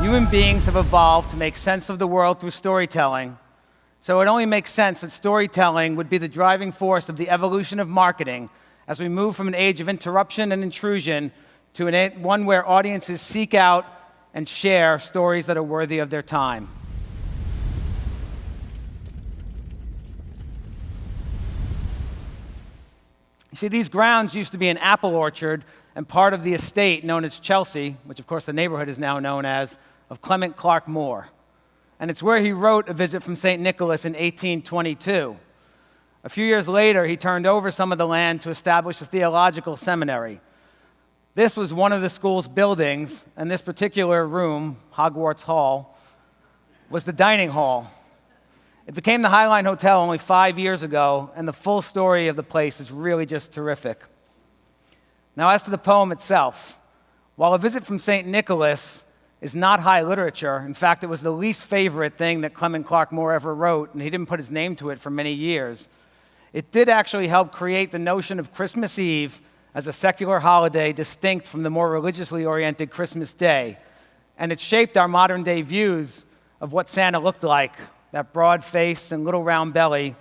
Human beings have evolved to make sense of the world through storytelling, so it only makes sense that storytelling would be the driving force of the evolution of marketing as we move from an age of interruption and intrusion to one where audiences seek out and share stories that are worthy of their time. You see, these grounds used to be an apple orchard and part of the estate known as Chelsea, which of course the neighborhood is now known as, of Clement Clarke Moore. And it's where he wrote A Visit from St. Nicholas in 1822. A few years later, he turned over some of the land to establish a theological seminary. This was one of the school's buildings, and this particular room, Hogwarts Hall, was the dining hall. It became the Highline Hotel only 5 years ago, and the full story of the place is really just terrific. Now, as to the poem itself, while A Visit from St. Nicholas is not high literature, in fact, it was the least favorite thing that Clement Clarke Moore ever wrote, and he didn't put his name to it for many years, it did actually help create the notion of Christmas Eve as a secular holiday distinct from the more religiously oriented Christmas Day. And it shaped our modern-day views of what Santa looked like, that broad face and little round belly,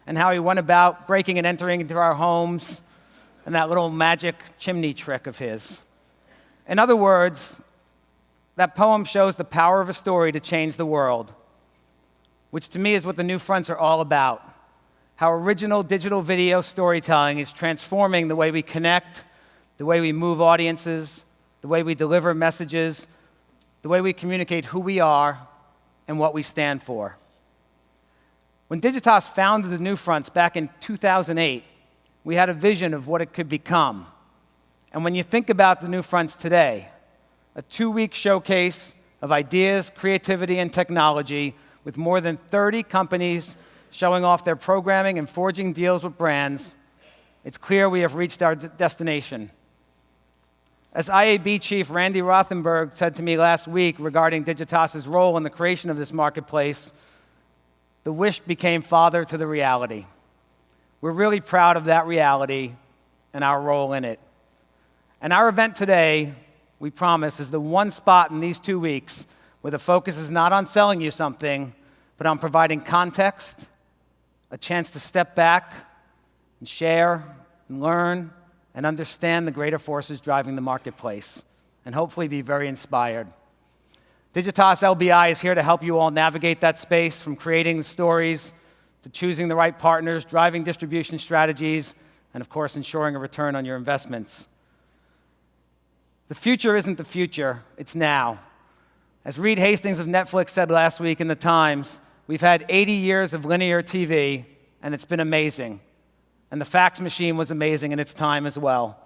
and how he went about breaking and entering into our homes, and that little magic chimney trick of his. In other words, that poem shows the power of a story to change the world, which to me is what the NewFronts are all about. How original digital video storytelling is transforming the way we connect, the way we move audiences, the way we deliver messages, the way we communicate who we are and what we stand for. When Digitas founded the NewFronts back in 2008, we had a vision of what it could become. And when you think about the NewFronts today, a 2-week showcase of ideas, creativity, and technology with more than 30 companies showing off their programming and forging deals with brands, it's clear we have reached our destination. As IAB Chief Randy Rothenberg said to me last week regarding Digitas' role in the creation of this marketplace, the wish became father to the reality. We're really proud of that reality and our role in it. And our event today, we promise, is the one spot in these 2 weeks where the focus is not on selling you something, but on providing context, a chance to step back and share and learn and understand the greater forces driving the marketplace, and hopefully be very inspired. DigitasLBi is here to help you all navigate that space, from creating the stories to choosing the right partners, driving distribution strategies, and of course, ensuring a return on your investments. The future isn't the future, it's now. As Reed Hastings of Netflix said last week in The Times, we've had 80 years of linear TV, and it's been amazing. And the fax machine was amazing in its time as well.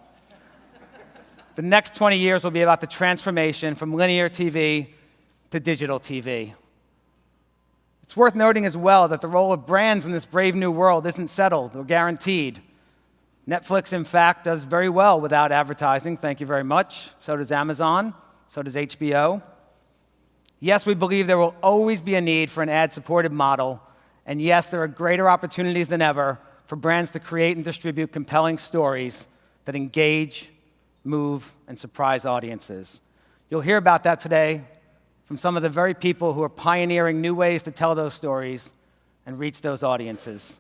The next 20 years will be about the transformation from linear TV to digital TV. It's worth noting as well that the role of brands in this brave new world isn't settled or guaranteed. Netflix, in fact, does very well without advertising, thank you very much. So does Amazon, so does HBO. Yes, we believe there will always be a need for an ad-supported model, and yes, there are greater opportunities than ever for brands to create and distribute compelling stories that engage, move, and surprise audiences. You'll hear about that today from some of the very people who are pioneering new ways to tell those stories and reach those audiences.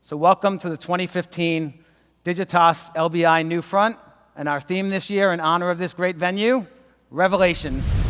So welcome to the 2015 DigitasLBi NewFront, and our theme this year in honor of this great venue, Revelations.